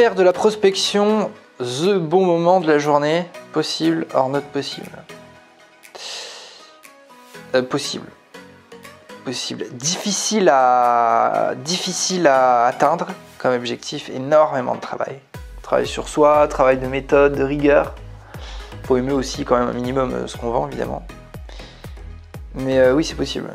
faire de la prospection the bon moment de la journée? Possible or not possible? Possible. Possible. Difficile à atteindre comme objectif, énormément de travail. Travail sur soi, travail de méthode, de rigueur. Faut aimer aussi quand même un minimum ce qu'on vend évidemment. Mais oui, c'est possible.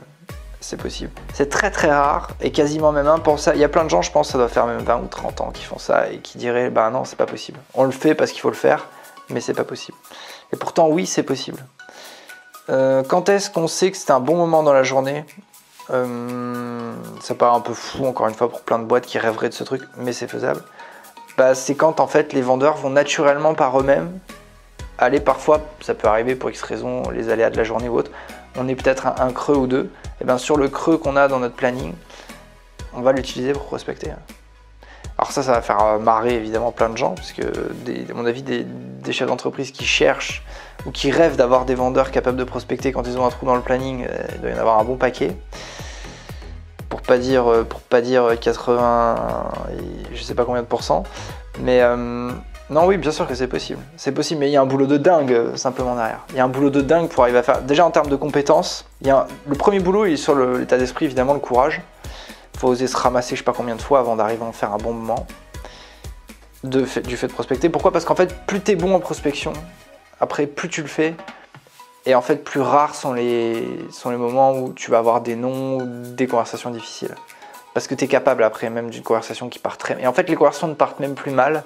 C'est possible. C'est très très rare et quasiment même impensable. Il y a plein de gens, je pense, ça doit faire même 20 ou 30 ans qui font ça et qui diraient bah non, c'est pas possible. On le fait parce qu'il faut le faire, mais c'est pas possible. Et pourtant, oui, c'est possible. Quand est-ce qu'on sait que c'est un bon moment dans la journée? Ça paraît un peu fou, encore une fois, pour plein de boîtes qui rêveraient de ce truc, mais c'est faisable. Bah, c'est quand en fait les vendeurs vont naturellement par eux-mêmes aller, parfois, ça peut arriver pour X raisons, les aléas de la journée ou autre, on est peut-être un creux ou deux, et bien sur le creux qu'on a dans notre planning, on va l'utiliser pour prospecter. Alors ça va faire marrer évidemment plein de gens, parce que à mon avis des chefs d'entreprise qui cherchent ou qui rêvent d'avoir des vendeurs capables de prospecter quand ils ont un trou dans le planning, il doit y en avoir un bon paquet. Pour pas dire 80, je sais pas combien de pourcents, mais non, oui, bien sûr que c'est possible. C'est possible, mais il y a un boulot de dingue simplement derrière. Il y a un boulot de dingue pour arriver à faire. Déjà en termes de compétences, le premier boulot il est sur l'état d'esprit, évidemment, le courage. Il faut oser se ramasser je sais pas combien de fois avant d'arriver à en faire un bon moment du fait de prospecter. Pourquoi? Parce qu'en fait, plus tu es bon en prospection, après plus tu le fais, et en fait plus rares sont les moments où tu vas avoir des non ou des conversations difficiles. Parce que tu es capable après même d'une conversation qui part très... Et en fait les conversations ne partent même plus mal,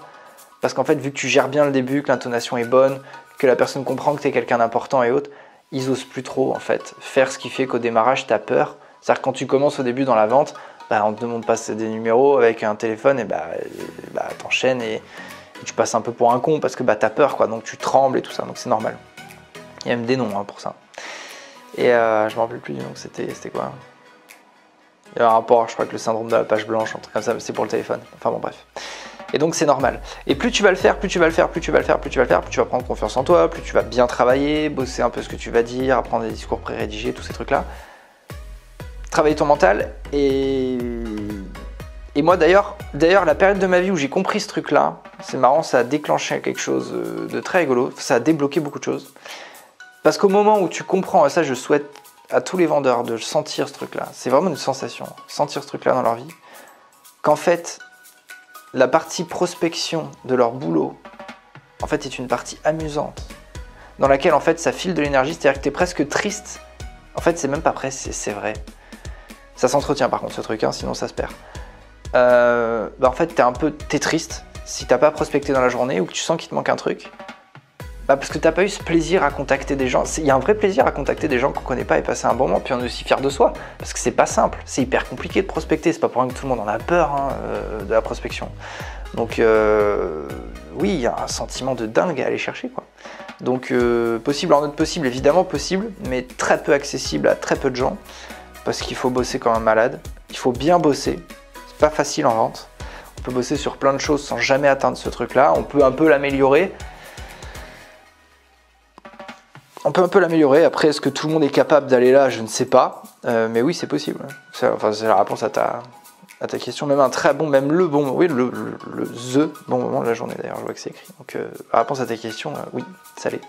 parce qu'en fait vu que tu gères bien le début, que l'intonation est bonne, que la personne comprend que tu es quelqu'un d'important et autres, ils osent plus trop en fait faire ce qui fait qu'au démarrage tu as peur. C'est-à-dire que quand tu commences au début dans la vente, bah, on te demande pas des numéros avec un téléphone et t'enchaînes et tu passes un peu pour un con parce que t'as peur quoi, donc tu trembles et tout ça, donc c'est normal. Il y a même des noms pour ça. Et je me rappelle plus du nom, c'était quoi? Il y a un rapport, je crois, avec le syndrome de la page blanche, un truc comme ça, mais c'est pour le téléphone. Enfin bon, bref. Et donc c'est normal. Et plus tu vas le faire, plus tu vas prendre confiance en toi, plus tu vas bien travailler, bosser un peu ce que tu vas dire, apprendre des discours pré-rédigés, tous ces trucs-là. Travailler ton mental. Et moi d'ailleurs, la période de ma vie où j'ai compris ce truc-là, c'est marrant, ça a déclenché quelque chose de très rigolo, ça a débloqué beaucoup de choses. Parce qu'au moment où tu comprends, et ça je souhaite à tous les vendeurs de sentir ce truc-là, c'est vraiment une sensation, sentir ce truc-là dans leur vie, qu'en fait, la partie prospection de leur boulot, en fait, est une partie amusante, dans laquelle, en fait, ça file de l'énergie, c'est-à-dire que tu es presque triste. En fait, c'est même pas presque, c'est vrai. Ça s'entretient, par contre, ce truc, sinon ça se perd. En fait, t'es triste si t'as pas prospecté dans la journée ou que tu sens qu'il te manque un truc. Parce que t'as pas eu ce plaisir à contacter des gens. Il y a un vrai plaisir à contacter des gens qu'on connaît pas et passer un bon moment, puis on est aussi fier de soi. Parce que c'est pas simple, c'est hyper compliqué de prospecter, c'est pas pour rien que tout le monde en a peur de la prospection. Donc oui, il y a un sentiment de dingue à aller chercher quoi. Donc possible en autre possible, évidemment possible, mais très peu accessible à très peu de gens. Parce qu'il faut bosser comme un malade, il faut bien bosser, c'est pas facile en vente. On peut bosser sur plein de choses sans jamais atteindre ce truc-là, on peut un peu l'améliorer. Après est-ce que tout le monde est capable d'aller là, je ne sais pas, mais oui c'est possible. C'est la réponse à ta question, même un très bon, même le bon, oui le bon moment de la journée d'ailleurs, je vois que c'est écrit. Donc la réponse à ta question, oui, ça l'est.